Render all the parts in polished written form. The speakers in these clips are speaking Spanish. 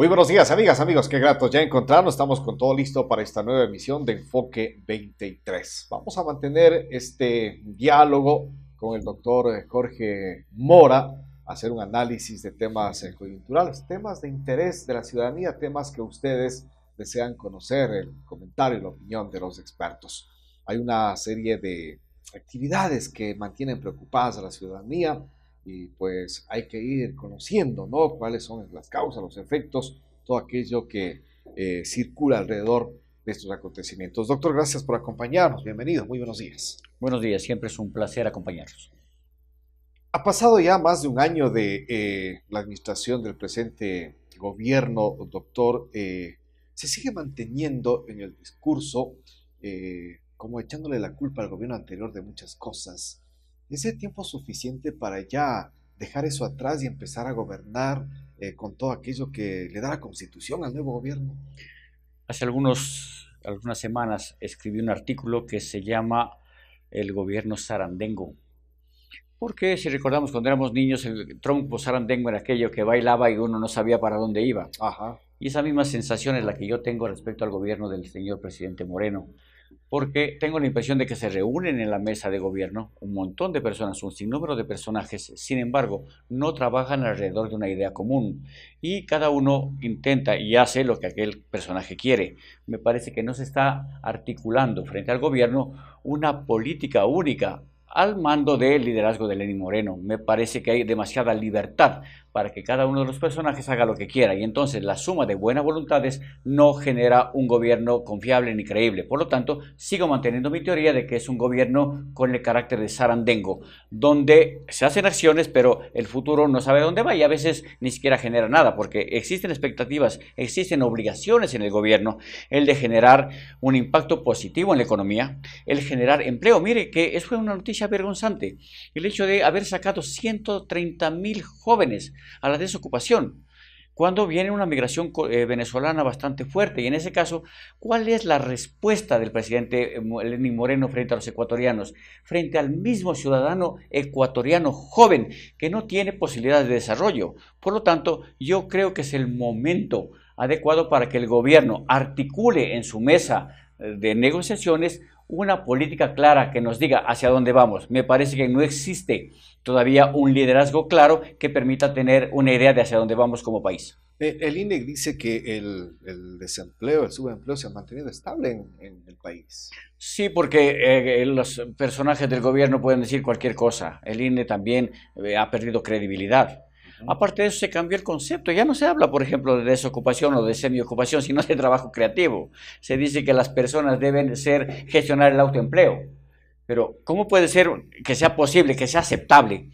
Muy buenos días, amigas, amigos, qué grato ya encontrarnos. Estamos con todo listo para esta nueva emisión de Enfoque 23. Vamos a mantener este diálogo con el doctor Jorge Mora, hacer un análisis de temas coyunturales, temas de interés de la ciudadanía, temas que ustedes desean conocer, el comentario y la opinión de los expertos. Hay una serie de actividades que mantienen preocupadas a la ciudadanía, y pues hay que ir conociendo, ¿no? Cuáles son las causas, los efectos, todo aquello que circula alrededor de estos acontecimientos. Doctor, gracias por acompañarnos. Bienvenido, muy buenos días. Buenos días, siempre es un placer acompañarlos. Ha pasado ya más de un año de la administración del presente gobierno, doctor. Se sigue manteniendo en el discurso como echándole la culpa al gobierno anterior de muchas cosas. ¿Es el tiempo suficiente para ya dejar eso atrás y empezar a gobernar con todo aquello que le da la Constitución al nuevo gobierno? Hace algunas semanas escribí un artículo que se llama El gobierno zarandengo. Porque si recordamos cuando éramos niños, el trompo zarandengo era aquello que bailaba y uno no sabía para dónde iba. Ajá. Y esa misma sensación es la que yo tengo respecto al gobierno del señor presidente Moreno. Porque tengo la impresión de que se reúnen en la mesa de gobierno un montón de personas, un sinnúmero de personajes, sin embargo, no trabajan alrededor de una idea común y cada uno intenta y hace lo que aquel personaje quiere. Me parece que no se está articulando frente al gobierno una política única al mando del liderazgo de Lenín Moreno. Me parece que hay demasiada libertad para que cada uno de los personajes haga lo que quiera y entonces la suma de buenas voluntades no genera un gobierno confiable ni creíble. Por lo tanto, sigo manteniendo mi teoría de que es un gobierno con el carácter de zarandengo, donde se hacen acciones pero el futuro no sabe dónde va y a veces ni siquiera genera nada, porque existen expectativas, existen obligaciones en el gobierno, el de generar un impacto positivo en la economía, el generar empleo. Mire que eso fue una noticia vergonzante, el hecho de haber sacado 130,000 jóvenes a la desocupación, cuando viene una migración venezolana bastante fuerte. Y en ese caso, ¿cuál es la respuesta del presidente Lenín Moreno frente a los ecuatorianos? Frente al mismo ciudadano ecuatoriano joven que no tiene posibilidades de desarrollo. Por lo tanto, yo creo que es el momento adecuado para que el gobierno articule en su mesa de negociaciones una política clara que nos diga hacia dónde vamos. Me parece que no existe todavía un liderazgo claro que permita tener una idea de hacia dónde vamos como país. El INEC dice que el desempleo, el subempleo se ha mantenido estable en el país. Sí, porque los personajes del gobierno pueden decir cualquier cosa. El INE también ha perdido credibilidad. Aparte de eso, se cambió el concepto. Ya no se habla, por ejemplo, de desocupación o de semiocupación, sino de trabajo creativo. Se dice que las personas deben gestionar el autoempleo. Pero, ¿cómo puede ser que sea posible, que sea aceptable,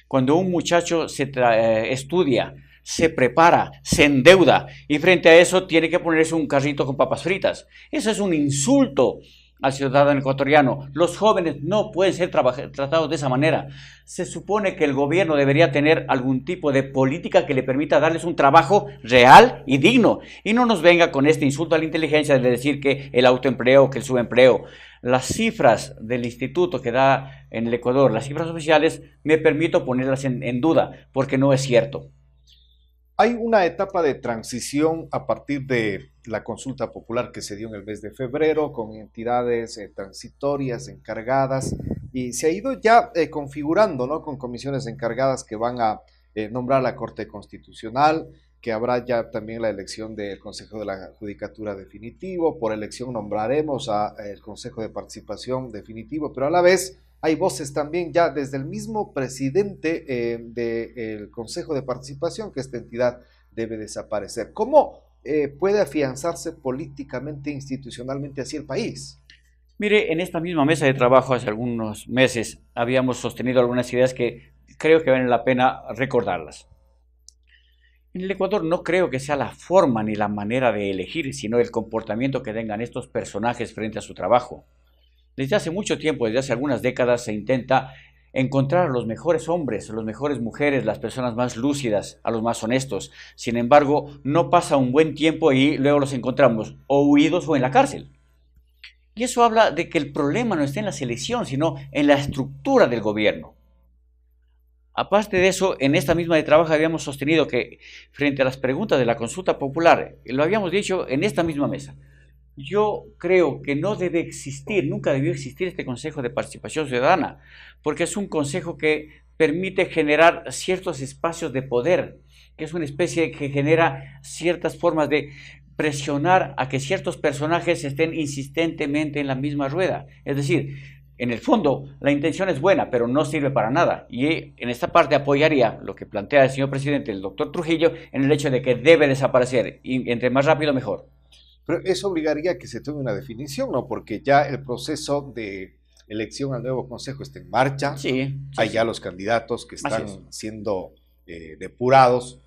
cuando un muchacho estudia, se prepara, se endeuda y frente a eso tiene que ponerse un carrito con papas fritas? Eso es un insulto al ciudadano ecuatoriano. Los jóvenes no pueden ser tratados de esa manera. Se supone que el gobierno debería tener algún tipo de política que le permita darles un trabajo real y digno. Y no nos venga con este insulto a la inteligencia de decir que el autoempleo, que el subempleo. Las cifras del instituto que da en el Ecuador, las cifras oficiales, me permito ponerlas en duda, porque no es cierto. Hay una etapa de transición a partir de la consulta popular que se dio en el mes de febrero con entidades transitorias encargadas y se ha ido ya configurando, ¿no? Con comisiones encargadas que van a nombrar la Corte Constitucional, que habrá ya también la elección del Consejo de la Judicatura definitivo, por elección nombraremos al Consejo de Participación definitivo, pero a la vez hay voces también ya desde el mismo presidente del Consejo de Participación que esta entidad debe desaparecer. ¿Cómo puede afianzarse políticamente e institucionalmente así el país? Mire, en esta misma mesa de trabajo hace algunos meses habíamos sostenido algunas ideas que creo que vale la pena recordarlas. En el Ecuador no creo que sea la forma ni la manera de elegir, sino el comportamiento que tengan estos personajes frente a su trabajo. Desde hace mucho tiempo, desde hace algunas décadas, se intenta encontrar a los mejores hombres, a las mejores mujeres, las personas más lúcidas, a los más honestos. Sin embargo, no pasa un buen tiempo y luego los encontramos o huidos o en la cárcel. Y eso habla de que el problema no está en la selección, sino en la estructura del gobierno. Aparte de eso, en esta misma de trabajo habíamos sostenido que frente a las preguntas de la consulta popular, lo habíamos dicho en esta misma mesa, yo creo que no debe existir, nunca debió existir este Consejo de Participación Ciudadana, porque es un consejo que permite generar ciertos espacios de poder, que es una especie que genera ciertas formas de presionar a que ciertos personajes estén insistentemente en la misma rueda. Es decir, en el fondo la intención es buena, pero no sirve para nada. Y en esta parte apoyaría lo que plantea el señor presidente, el doctor Trujillo, en el hecho de que debe desaparecer, y entre más rápido mejor. Pero eso obligaría a que se tome una definición, ¿no? Porque ya el proceso de elección al nuevo consejo está en marcha. Sí, Hay sí. ya los candidatos que Así están es. siendo depurados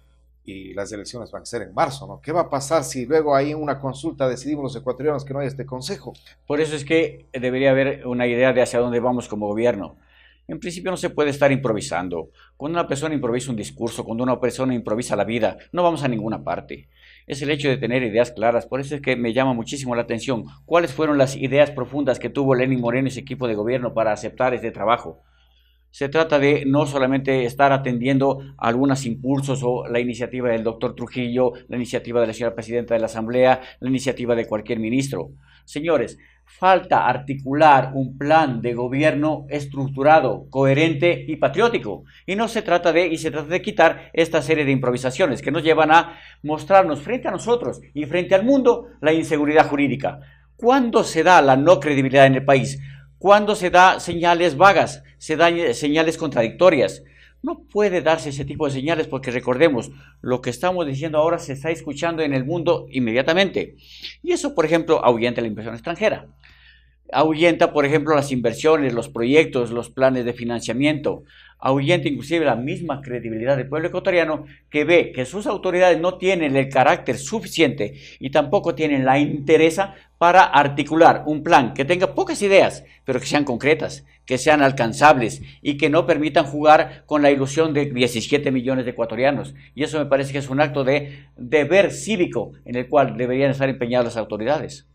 y las elecciones van a ser en marzo, ¿no? ¿Qué va a pasar si luego ahí en una consulta decidimos los ecuatorianos que no hay este consejo? Por eso es que debería haber una idea de hacia dónde vamos como gobierno. En principio no se puede estar improvisando. Cuando una persona improvisa un discurso, cuando una persona improvisa la vida, no vamos a ninguna parte. Es el hecho de tener ideas claras. Por eso es que me llama muchísimo la atención. ¿Cuáles fueron las ideas profundas que tuvo Lenín Moreno y su equipo de gobierno para aceptar este trabajo? Se trata de no solamente estar atendiendo algunos impulsos o la iniciativa del doctor Trujillo, la iniciativa de la señora presidenta de la Asamblea, la iniciativa de cualquier ministro. Señores, falta articular un plan de gobierno estructurado, coherente y patriótico. Y no se trata de, y se trata de quitar esta serie de improvisaciones que nos llevan a mostrarnos frente a nosotros y frente al mundo la inseguridad jurídica. ¿Cuándo se da la no credibilidad en el país? Cuando se da señales vagas, se dan señales contradictorias. No puede darse ese tipo de señales porque recordemos, lo que estamos diciendo ahora se está escuchando en el mundo inmediatamente. Y eso, por ejemplo, ahuyenta la inversión extranjera. Ahuyenta, por ejemplo, las inversiones, los proyectos, los planes de financiamiento. Ahuyenta inclusive la misma credibilidad del pueblo ecuatoriano que ve que sus autoridades no tienen el carácter suficiente y tampoco tienen la interesa para articular un plan que tenga pocas ideas, pero que sean concretas, que sean alcanzables y que no permitan jugar con la ilusión de 17 millones de ecuatorianos. Y eso me parece que es un acto de deber cívico en el cual deberían estar empeñadas las autoridades.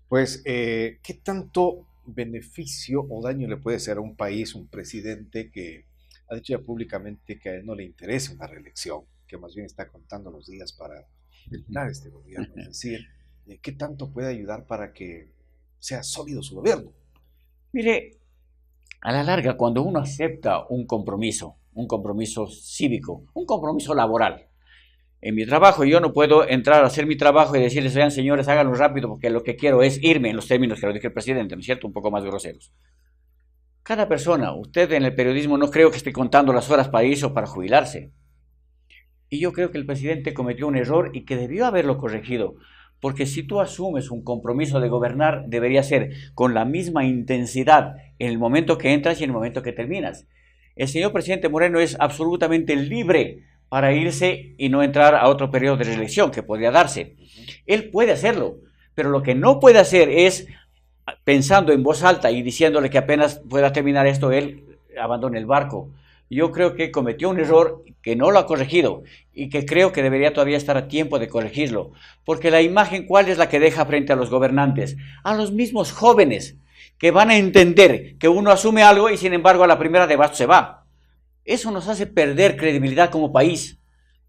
Pues, ¿qué tanto beneficio o daño le puede hacer a un país, un presidente que ha dicho ya públicamente que a él no le interesa una reelección, que más bien está contando los días para terminar este gobierno? Es decir, ¿qué tanto puede ayudar para que sea sólido su gobierno? Mire, a la larga, cuando uno acepta un compromiso cívico, un compromiso laboral, en mi trabajo yo no puedo entrar a hacer mi trabajo y decirles, vean señores, háganlo rápido porque lo que quiero es irme en los términos que lo dije el presidente, ¿no es cierto? Un poco más groseros. Cada persona, usted en el periodismo no creo que esté contando las horas para irse o para jubilarse. Y yo creo que el presidente cometió un error y que debió haberlo corregido. Porque si tú asumes un compromiso de gobernar, debería ser con la misma intensidad en el momento que entras y en el momento que terminas. El señor presidente Moreno es absolutamente libre para irse y no entrar a otro periodo de reelección que podría darse. Él puede hacerlo, pero lo que no puede hacer es, pensando en voz alta y diciéndole que apenas pueda terminar esto, él abandone el barco. Yo creo que cometió un error que no lo ha corregido y que creo que debería todavía estar a tiempo de corregirlo. Porque la imagen, ¿cuál es la que deja frente a los gobernantes? A los mismos jóvenes que van a entender que uno asume algo y sin embargo a la primera de basto se va. Eso nos hace perder credibilidad como país.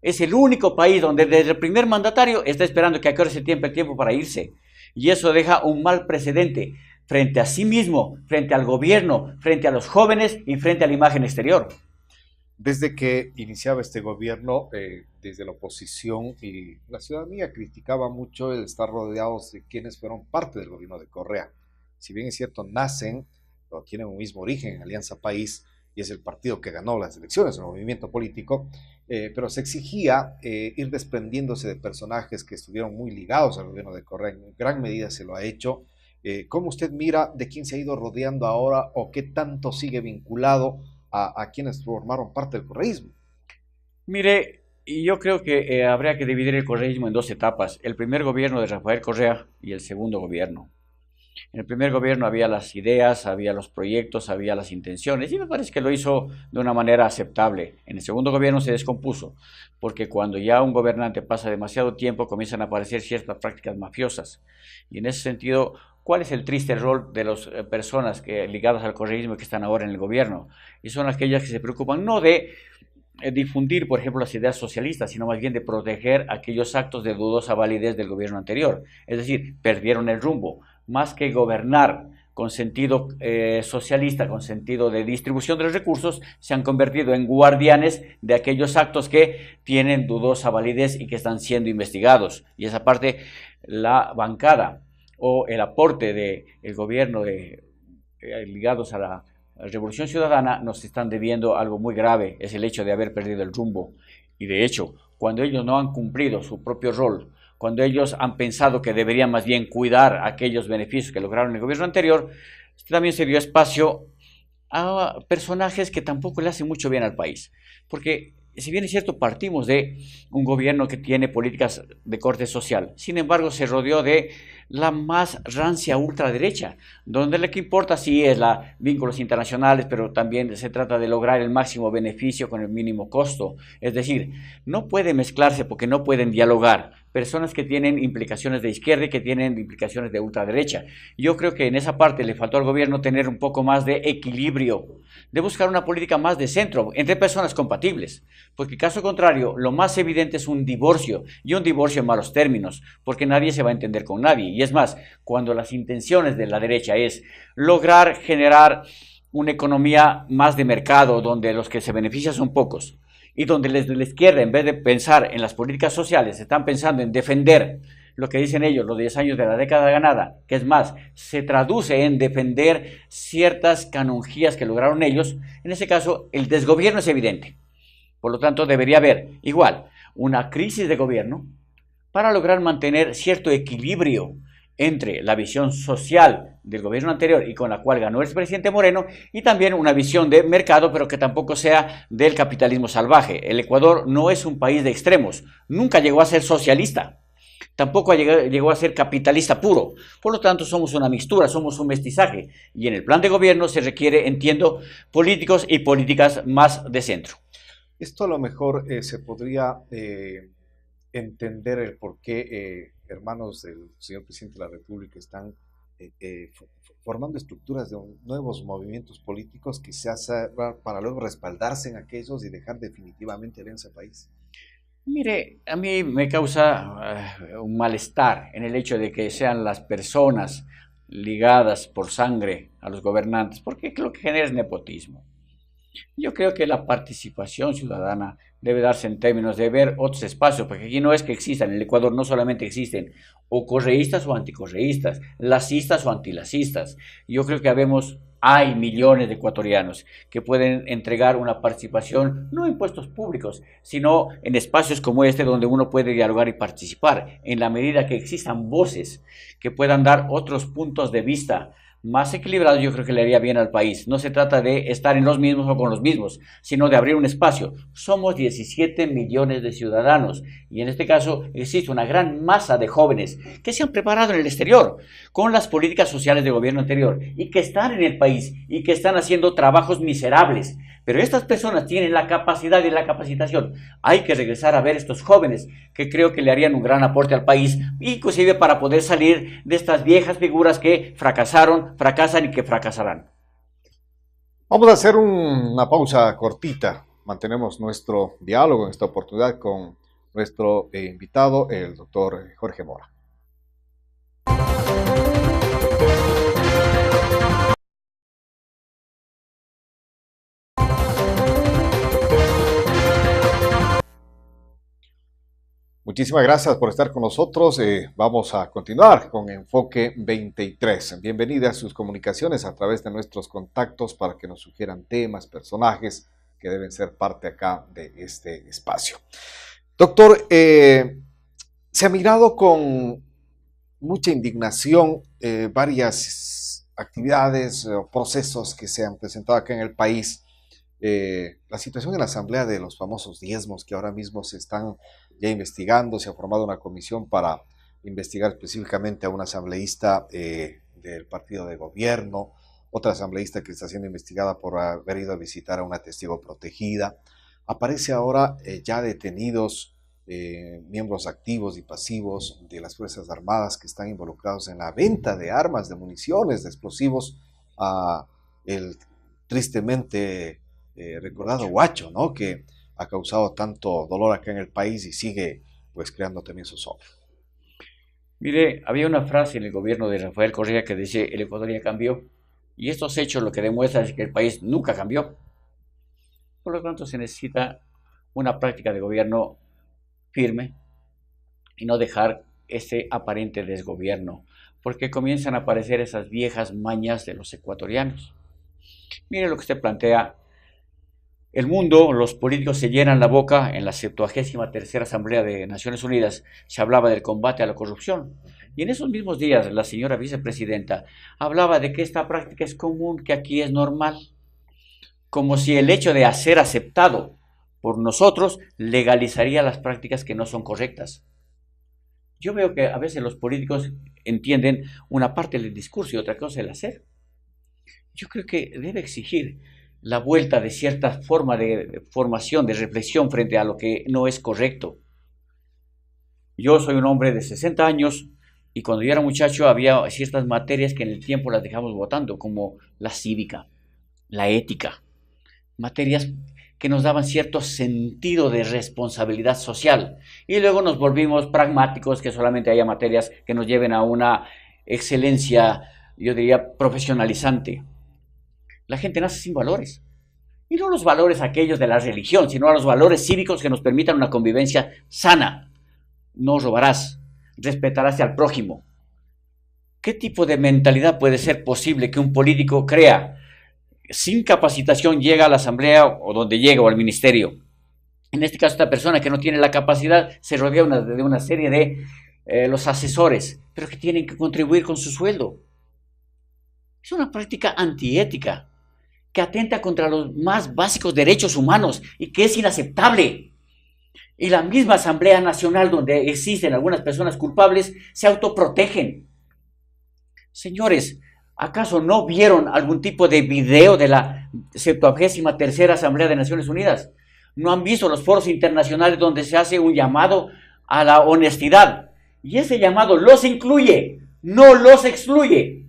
Es el único país donde desde el primer mandatario está esperando que acabe el tiempo para irse. Y eso deja un mal precedente frente a sí mismo, frente al gobierno, frente a los jóvenes y frente a la imagen exterior. Desde que iniciaba este gobierno, desde la oposición y la ciudadanía criticaba mucho el estar rodeados de quienes fueron parte del gobierno de Correa. Si bien es cierto, nacen o tienen un mismo origen en Alianza País, y es el partido que ganó las elecciones, el movimiento político, pero se exigía ir desprendiéndose de personajes que estuvieron muy ligados al gobierno de Correa. En gran medida se lo ha hecho. ¿Cómo usted mira de quién se ha ido rodeando ahora o qué tanto sigue vinculado a quienes formaron parte del correísmo? Mire, yo creo que habría que dividir el correísmo en dos etapas. El primer gobierno de Rafael Correa y el segundo gobierno. En el primer gobierno había las ideas, había los proyectos, había las intenciones y me parece que lo hizo de una manera aceptable. En el segundo gobierno se descompuso porque cuando ya un gobernante pasa demasiado tiempo comienzan a aparecer ciertas prácticas mafiosas y en ese sentido ¿Cuál es el triste rol de las personas ligadas al correísmo que están ahora en el gobierno? Y son aquellas que se preocupan no de difundir, por ejemplo, las ideas socialistas, sino más bien de proteger aquellos actos de dudosa validez del gobierno anterior. Es decir, perdieron el rumbo. Más que gobernar con sentido socialista, con sentido de distribución de los recursos, se han convertido en guardianes de aquellos actos que tienen dudosa validez y que están siendo investigados. Y esa parte, la bancada o el aporte del gobierno ligados a la Revolución Ciudadana nos están debiendo algo muy grave, es el hecho de haber perdido el rumbo. Y de hecho, cuando ellos no han cumplido su propio rol, cuando ellos han pensado que deberían más bien cuidar aquellos beneficios que lograron en el gobierno anterior, también se dio espacio a personajes que tampoco le hacen mucho bien al país. Porque si bien es cierto, partimos de un gobierno que tiene políticas de corte social, sin embargo se rodeó de la más rancia ultraderecha, donde lo que importa sí es los vínculos internacionales, pero también se trata de lograr el máximo beneficio con el mínimo costo. Es decir, no puede mezclarse porque no pueden dialogar personas que tienen implicaciones de izquierda y que tienen implicaciones de ultraderecha. Yo creo que en esa parte le faltó al gobierno tener un poco más de equilibrio, de buscar una política más de centro, entre personas compatibles, porque caso contrario, lo más evidente es un divorcio, y un divorcio en malos términos, porque nadie se va a entender con nadie. Y es más, cuando las intenciones de la derecha es lograr generar una economía más de mercado, donde los que se benefician son pocos, y donde desde la izquierda, en vez de pensar en las políticas sociales, están pensando en defender lo que dicen ellos, los 10 años de la década ganada, que es más, se traduce en defender ciertas canonjías que lograron ellos. En ese caso, el desgobierno es evidente. Por lo tanto, debería haber, igual, una crisis de gobierno para lograr mantener cierto equilibrio entre la visión social del gobierno anterior y con la cual ganó el presidente Moreno, y también una visión de mercado, pero que tampoco sea del capitalismo salvaje. El Ecuador no es un país de extremos, nunca llegó a ser socialista, tampoco llegó a ser capitalista puro. Por lo tanto, somos una mixtura, somos un mestizaje, y en el plan de gobierno se requiere, entiendo, políticos y políticas más de centro. Esto a lo mejor se podría entender el por qué hermanos del señor presidente de la República están formando estructuras de nuevos movimientos políticos, quizás para luego respaldarse en aquellos y dejar definitivamente herencia al país. Mire, a mí me causa un malestar en el hecho de que sean las personas ligadas por sangre a los gobernantes, porque lo que genera es nepotismo. Yo creo que la participación ciudadana debe darse en términos de ver otros espacios, porque aquí no es que existan, en el Ecuador no solamente existen o correístas o anticorreístas, lacistas o antilacistas. Yo creo que hay millones de ecuatorianos que pueden entregar una participación, no en puestos públicos, sino en espacios como este donde uno puede dialogar y participar, en la medida que existan voces que puedan dar otros puntos de vista más equilibrado. Yo creo que le haría bien al país. No se trata de estar en los mismos o con los mismos, sino de abrir un espacio. Somos 17 millones de ciudadanos y en este caso existe una gran masa de jóvenes que se han preparado en el exterior con las políticas sociales del gobierno anterior y que están en el país y que están haciendo trabajos miserables. Pero estas personas tienen la capacidad y la capacitación. Hay que regresar a ver estos jóvenes que creo que le harían un gran aporte al país, inclusive para poder salir de estas viejas figuras que fracasaron, fracasan y que fracasarán. Vamos a hacer una pausa cortita. Mantenemos nuestro diálogo en esta oportunidad con nuestro invitado, el doctor Jorge Mora. Muchísimas gracias por estar con nosotros. Vamos a continuar con Enfoque 23. Bienvenida a sus comunicaciones a través de nuestros contactos para que nos sugieran temas, personajes que deben ser parte acá de este espacio. Doctor, se ha mirado con mucha indignación varias actividades o procesos que se han presentado acá en el país. La situación en la Asamblea de los famosos diezmos que ahora mismo se están ya investigando. Se ha formado una comisión para investigar específicamente a un asambleísta del partido de gobierno, otra asambleísta que está siendo investigada por haber ido a visitar a una testigo protegida. Aparece ahora ya detenidos miembros activos y pasivos de las Fuerzas Armadas que están involucrados en la venta de armas, de municiones, de explosivos a el tristemente recordado Huacho, ¿no? Que ha causado tanto dolor acá en el país y sigue pues creando también zozobra. Mire, había una frase en el gobierno de Rafael Correa que dice, el Ecuador ya cambió, y estos hechos lo que demuestran es que el país nunca cambió. Por lo tanto, se necesita una práctica de gobierno firme y no dejar ese aparente desgobierno, porque comienzan a aparecer esas viejas mañas de los ecuatorianos. Mire lo que usted plantea. El mundo, los políticos se llenan la boca. En la 73ª Asamblea de Naciones Unidas se hablaba del combate a la corrupción. Y en esos mismos días la señora vicepresidenta hablaba de que esta práctica es común, que aquí es normal, como si el hecho de ser aceptado por nosotros legalizaría las prácticas que no son correctas. Yo veo que a veces los políticos entienden una parte del discurso y otra cosa el hacer. Yo creo que debe exigir la vuelta de cierta forma de formación, de reflexión frente a lo que no es correcto. Yo soy un hombre de 60 años y cuando yo era muchacho había ciertas materias que en el tiempo las dejamos votando, como la cívica, la ética, materias que nos daban cierto sentido de responsabilidad social. Y luego nos volvimos pragmáticos, que solamente haya materias que nos lleven a una excelencia, yo diría, profesionalizante. La gente nace sin valores. Y no los valores aquellos de la religión, sino a los valores cívicos que nos permitan una convivencia sana. No robarás, respetarás al prójimo. ¿Qué tipo de mentalidad puede ser posible que un político crea? Sin capacitación llega a la asamblea o donde llega o al ministerio. En este caso, esta persona que no tiene la capacidad se rodea de una serie de los asesores, pero que tienen que contribuir con su sueldo. Es una práctica antiética que atenta contra los más básicos derechos humanos y que es inaceptable. Y la misma Asamblea Nacional, donde existen algunas personas culpables, se autoprotegen. Señores, ¿acaso no vieron algún tipo de video de la 73ª Asamblea de Naciones Unidas? ¿No han visto los foros internacionales donde se hace un llamado a la honestidad? Y ese llamado los incluye, no los excluye.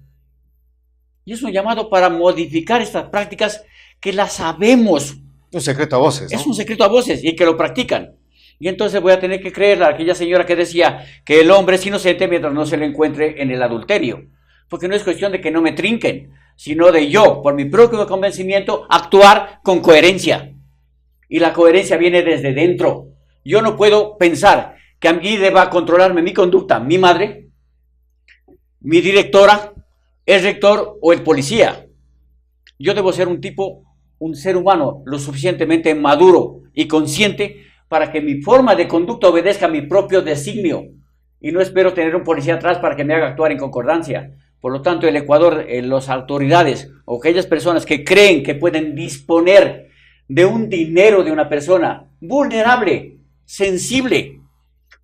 Y es un llamado para modificar estas prácticas que las sabemos. Un secreto a voces, ¿no? Es un secreto a voces y que lo practican. Y entonces voy a tener que creer a aquella señora que decía que el hombre es inocente mientras no se lo encuentre en el adulterio. Porque no es cuestión de que no me trinquen, sino de yo, por mi propio convencimiento, actuar con coherencia. Y la coherencia viene desde dentro. Yo no puedo pensar que a mí deba controlarme mi conducta, mi madre, mi directora, el rector o el policía. Yo debo ser un ser humano lo suficientemente maduro y consciente para que mi forma de conducta obedezca a mi propio designio. Y no espero tener un policía atrás para que me haga actuar en concordancia. Por lo tanto, el Ecuador, las autoridades o aquellas personas que creen que pueden disponer de un dinero de una persona vulnerable, sensible,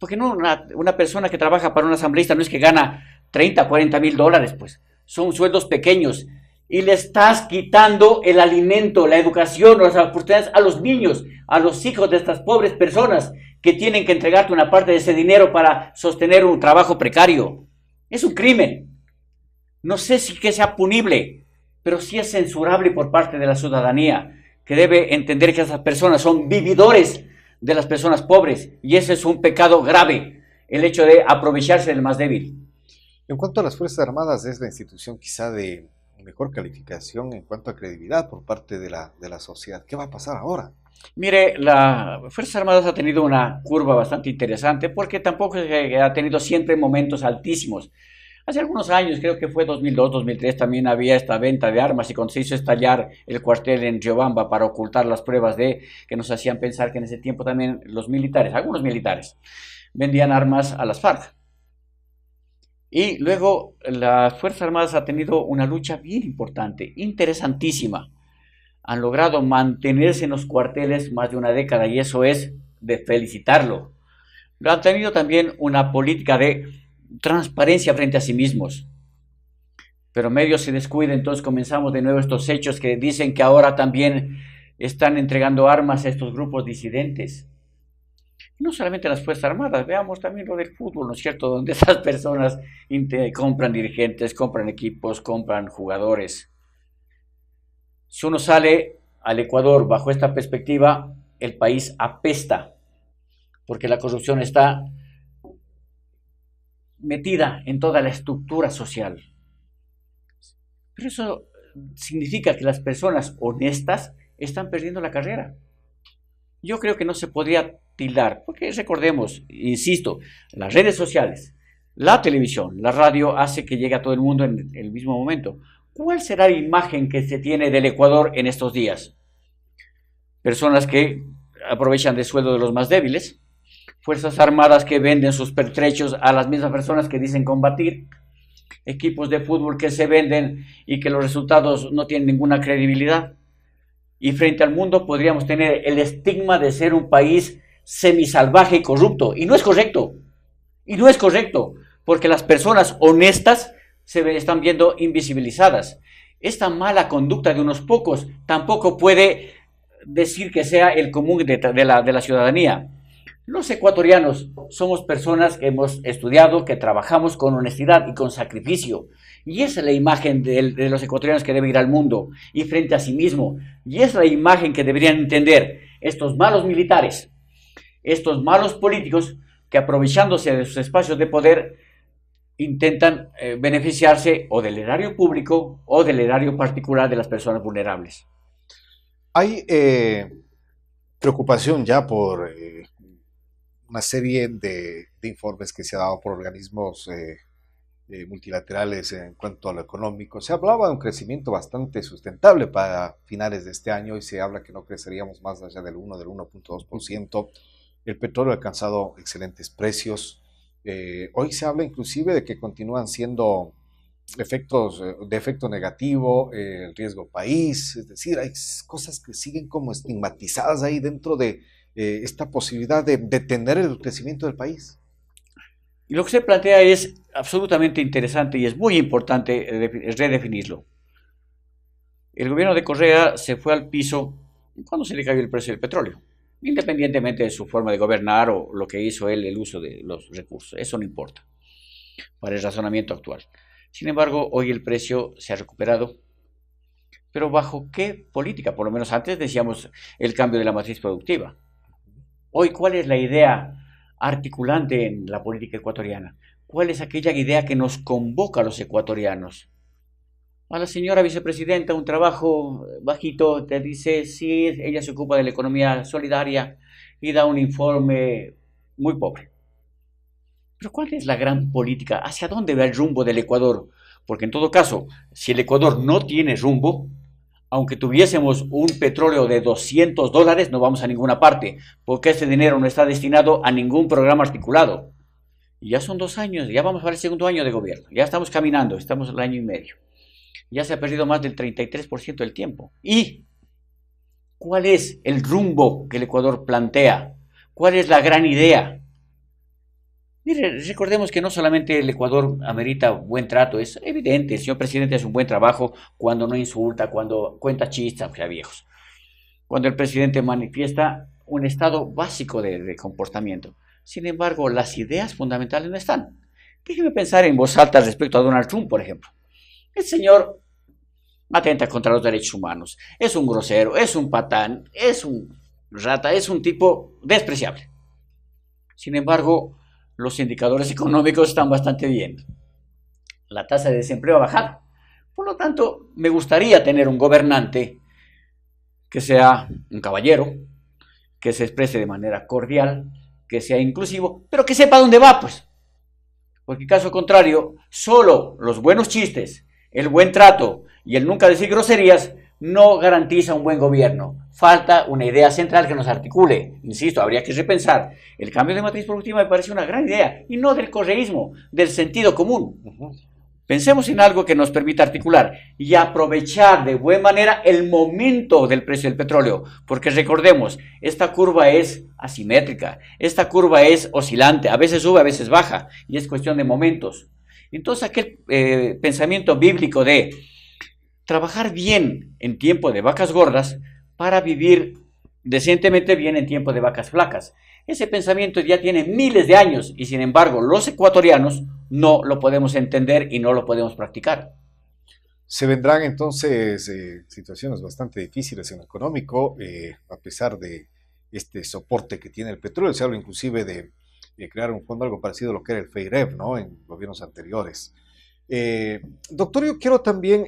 porque no una persona que trabaja para un asambleísta no es que gana 30, 40 mil dólares, pues son sueldos pequeños y le estás quitando el alimento, la educación, las oportunidades a los niños, a los hijos de estas pobres personas que tienen que entregarte una parte de ese dinero para sostener un trabajo precario. Es un crimen. No sé si que sea punible, pero sí es censurable por parte de la ciudadanía, que debe entender que esas personas son vividores de las personas pobres, y ese es un pecado grave, el hecho de aprovecharse del más débil. En cuanto a las Fuerzas Armadas, es la institución quizá de mejor calificación en cuanto a credibilidad por parte de la sociedad. ¿Qué va a pasar ahora? Mire, las Fuerzas Armadas ha tenido una curva bastante interesante porque tampoco ha tenido siempre momentos altísimos. Hace algunos años, creo que fue 2002, 2003, también había esta venta de armas y cuando se hizo estallar el cuartel en Riobamba para ocultar las pruebas que nos hacían pensar que en ese tiempo también los militares, algunos militares, vendían armas a las FARC. Y luego las Fuerzas Armadas han tenido una lucha bien importante, interesantísima. Han logrado mantenerse en los cuarteles más de una década y eso es de felicitarlo. Han tenido también una política de transparencia frente a sí mismos. Pero medio se descuida, entonces comenzamos de nuevo estos hechos que dicen que ahora también están entregando armas a estos grupos disidentes. No solamente las Fuerzas Armadas, veamos también lo del fútbol, ¿no es cierto? Donde esas personas compran dirigentes, compran equipos, compran jugadores. Si uno sale al Ecuador bajo esta perspectiva, el país apesta, porque la corrupción está metida en toda la estructura social. Pero eso significa que las personas honestas están perdiendo la carrera. Yo creo que no se podría tildar, porque recordemos, insisto, las redes sociales, la televisión, la radio hace que llegue a todo el mundo en el mismo momento. ¿Cuál será la imagen que se tiene del Ecuador en estos días? Personas que aprovechan del sueldo de los más débiles, fuerzas armadas que venden sus pertrechos a las mismas personas que dicen combatir, equipos de fútbol que se venden y que los resultados no tienen ninguna credibilidad. Y frente al mundo podríamos tener el estigma de ser un país semisalvaje y corrupto. Y no es correcto. Y no es correcto, porque las personas honestas se están viendo invisibilizadas. Esta mala conducta de unos pocos tampoco puede decir que sea el común de la ciudadanía. Los ecuatorianos somos personas que hemos estudiado, que trabajamos con honestidad y con sacrificio. Y esa es la imagen de los ecuatorianos que deben ir al mundo y frente a sí mismo. Y esa es la imagen que deberían entender estos malos militares, estos malos políticos que aprovechándose de sus espacios de poder intentan beneficiarse o del erario público o del erario particular de las personas vulnerables. Hay preocupación ya por una serie de informes que se ha dado por organismos multilaterales en cuanto a lo económico. Se hablaba de un crecimiento bastante sustentable para finales de este año y se habla que no creceríamos más allá del 1,2%. El petróleo ha alcanzado excelentes precios. Hoy se habla inclusive de que continúan siendo efectos de efecto negativo, el riesgo país, es decir, hay cosas que siguen como estigmatizadas ahí dentro de esta posibilidad de detener el crecimiento del país. Y lo que se plantea es absolutamente interesante y es muy importante redefinirlo. El gobierno de Correa se fue al piso cuando se le cayó el precio del petróleo, independientemente de su forma de gobernar o lo que hizo él, el uso de los recursos. Eso no importa para el razonamiento actual. Sin embargo, hoy el precio se ha recuperado. ¿Pero bajo qué política? Por lo menos antes decíamos el cambio de la matriz productiva. Hoy, ¿cuál es la idea articulante en la política ecuatoriana? ¿Cuál es aquella idea que nos convoca a los ecuatorianos? A la señora vicepresidenta, un trabajo bajito, te dice, sí, ella se ocupa de la economía solidaria y da un informe muy pobre. Pero ¿cuál es la gran política? ¿Hacia dónde va el rumbo del Ecuador? Porque en todo caso, si el Ecuador no tiene rumbo, aunque tuviésemos un petróleo de $200, no vamos a ninguna parte, porque ese dinero no está destinado a ningún programa articulado. Y ya son 2 años, ya vamos para el segundo año de gobierno, ya estamos caminando, estamos al año y medio. Ya se ha perdido más del 33% del tiempo. ¿Y cuál es el rumbo que el Ecuador plantea? ¿Cuál es la gran idea? Mire, recordemos que no solamente el Ecuador amerita buen trato, es evidente, el señor presidente hace un buen trabajo cuando no insulta, cuando cuenta chistes, aunque sea viejos. Cuando el presidente manifiesta un estado básico de comportamiento. Sin embargo, las ideas fundamentales no están. Déjeme pensar en voz alta respecto a Donald Trump, por ejemplo. El señor atenta contra los derechos humanos, es un grosero, es un patán, es un rata, es un tipo despreciable. Sin embargo, los indicadores económicos están bastante bien. La tasa de desempleo ha bajado. Por lo tanto, me gustaría tener un gobernante que sea un caballero, que se exprese de manera cordial, que sea inclusivo, pero que sepa dónde va, pues. Porque caso contrario, solo los buenos chistes, el buen trato y el nunca decir groserías no garantiza un buen gobierno. Falta una idea central que nos articule. Insisto, habría que repensar. El cambio de matriz productiva me parece una gran idea, y no del correísmo, del sentido común. Pensemos en algo que nos permita articular y aprovechar de buena manera el momento del precio del petróleo, porque recordemos, esta curva es asimétrica, esta curva es oscilante, a veces sube, a veces baja, y es cuestión de momentos. Entonces aquel pensamiento bíblico de trabajar bien en tiempo de vacas gordas para vivir decentemente bien en tiempo de vacas flacas. Ese pensamiento ya tiene miles de años y sin embargo los ecuatorianos no lo podemos entender y no lo podemos practicar. Se vendrán entonces situaciones bastante difíciles en lo económico, a pesar de este soporte que tiene el petróleo. Se habla inclusive de crear un fondo algo parecido a lo que era el FEIREP, ¿no? En gobiernos anteriores. Doctor, yo quiero también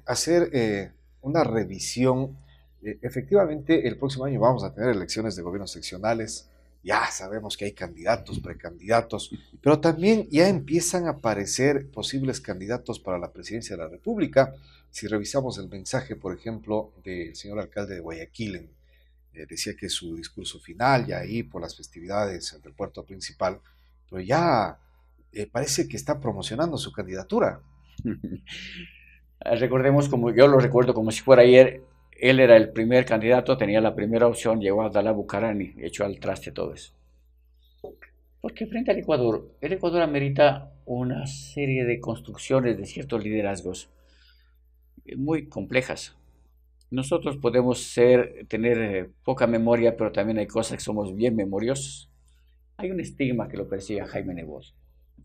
hacer una revisión. Efectivamente, el próximo año vamos a tener elecciones de gobiernos seccionales. Ya sabemos que hay candidatos, precandidatos, pero también ya empiezan a aparecer posibles candidatos para la presidencia de la República. Si revisamos el mensaje, por ejemplo, del señor alcalde de Guayaquil, decía que su discurso final, ya ahí por las festividades del puerto principal, pero ya parece que está promocionando su candidatura. Recordemos, como yo lo recuerdo como si fuera ayer, él era el primer candidato, tenía la primera opción, llegó a Abdalá Bucarani, echó al traste todo eso. Porque frente al Ecuador, el Ecuador amerita una serie de construcciones de ciertos liderazgos muy complejas. Nosotros podemos tener poca memoria, pero también hay cosas que somos bien memoriosos. Hay un estigma que lo persigue a Jaime Nebot.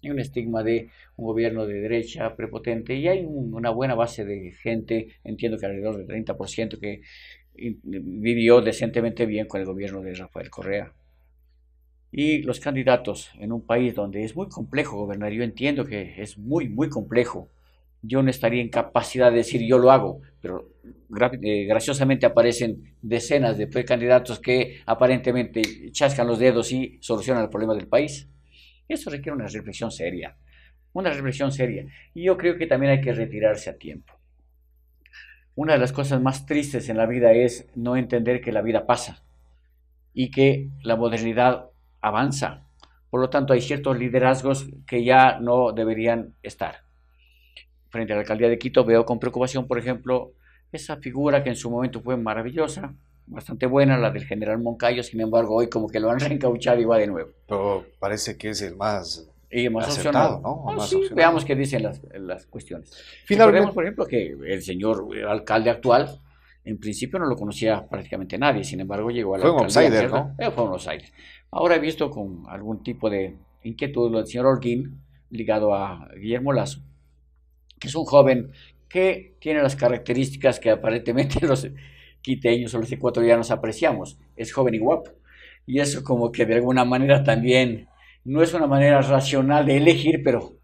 Hay un estigma de un gobierno de derecha prepotente y hay una buena base de gente, entiendo que alrededor del 30%, que vivió decentemente bien con el gobierno de Rafael Correa. Y los candidatos en un país donde es muy complejo gobernar, yo entiendo que es muy, muy complejo. Yo no estaría en capacidad de decir yo lo hago, pero graciosamente aparecen decenas de precandidatos que aparentemente chascan los dedos y solucionan el problema del país. Eso requiere una reflexión seria, una reflexión seria. Y yo creo que también hay que retirarse a tiempo. Una de las cosas más tristes en la vida es no entender que la vida pasa y que la modernidad avanza. Por lo tanto, hay ciertos liderazgos que ya no deberían estar. Frente a la alcaldía de Quito veo con preocupación, por ejemplo, esa figura que en su momento fue maravillosa, bastante buena, la del general Moncayo, sin embargo, hoy como que lo han reencauchado y va de nuevo. Pero parece que es el más Y más acertado, opcionado. ¿no? Ah, Más sí, opcionado. veamos qué dicen las cuestiones. Recordemos, Finalmente, por ejemplo, que el señor alcalde actual, en principio no lo conocía prácticamente nadie, sin embargo llegó a la fue un alcaldía, outsider, ¿cierto? ¿no? Fue a Buenos Aires. Ahora he visto con algún tipo de inquietud lo del señor Holguín, ligado a Guillermo Lazo, que es un joven que tiene las características que aparentemente los quiteños o los ecuatorianos apreciamos. Es joven y guapo. Y eso como que de alguna manera también no es una manera racional de elegir, pero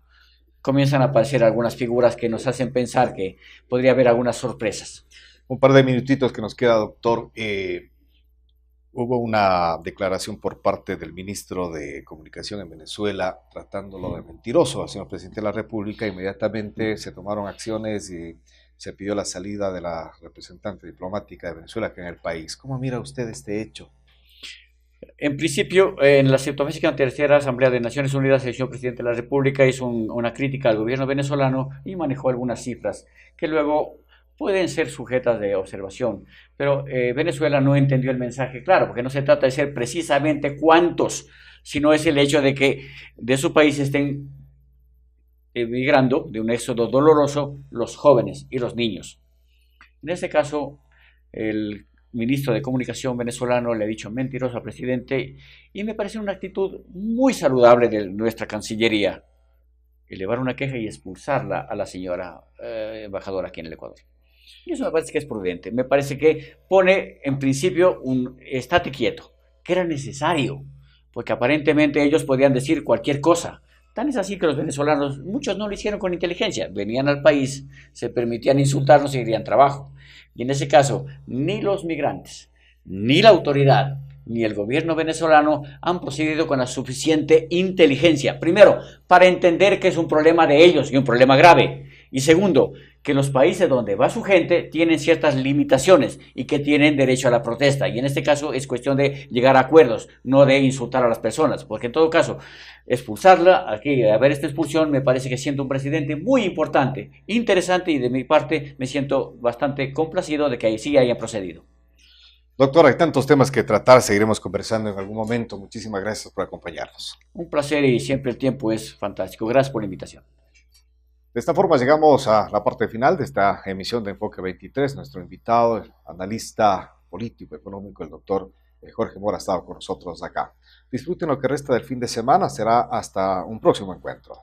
comienzan a aparecer algunas figuras que nos hacen pensar que podría haber algunas sorpresas. Un par de minutitos que nos queda, doctor. Hubo una declaración por parte del ministro de Comunicación en Venezuela tratándolo de mentiroso al señor presidente de la República. Inmediatamente se tomaron acciones y se pidió la salida de la representante diplomática de Venezuela acá en el país. ¿Cómo mira usted este hecho? En principio, en la 73ª Asamblea de Naciones Unidas, el señor presidente de la República hizo una crítica al gobierno venezolano y manejó algunas cifras que luego pueden ser sujetas de observación. Pero Venezuela no entendió el mensaje claro, porque no se trata de ser precisamente cuántos, sino es el hecho de que de su país estén emigrando de un éxodo doloroso los jóvenes y los niños. En este caso, el ministro de Comunicación venezolano le ha dicho mentiroso al presidente y me parece una actitud muy saludable de nuestra Cancillería, elevar una queja y expulsarla a la señora embajadora aquí en el Ecuador. Y eso me parece que es prudente, me parece que pone en principio un estate quieto, que era necesario, porque aparentemente ellos podían decir cualquier cosa. Tan es así que los venezolanos, muchos no lo hicieron con inteligencia, venían al país, se permitían insultarnos y querían trabajo. Y en ese caso, ni los migrantes, ni la autoridad, ni el gobierno venezolano han procedido con la suficiente inteligencia. Primero, para entender que es un problema de ellos y un problema grave. Y segundo, que los países donde va su gente tienen ciertas limitaciones y que tienen derecho a la protesta. Y en este caso es cuestión de llegar a acuerdos, no de insultar a las personas. Porque en todo caso, expulsarla, aquí, a ver esta expulsión, me parece que siendo un presidente muy importante, interesante, y de mi parte me siento bastante complacido de que sí hayan procedido. Doctor, hay tantos temas que tratar, seguiremos conversando en algún momento. Muchísimas gracias por acompañarnos. Un placer y siempre el tiempo es fantástico. Gracias por la invitación. De esta forma llegamos a la parte final de esta emisión de Enfoque 23. Nuestro invitado, el analista político, económico, el doctor Jorge Mora ha estado con nosotros acá. Disfruten lo que resta del fin de semana. Será hasta un próximo encuentro.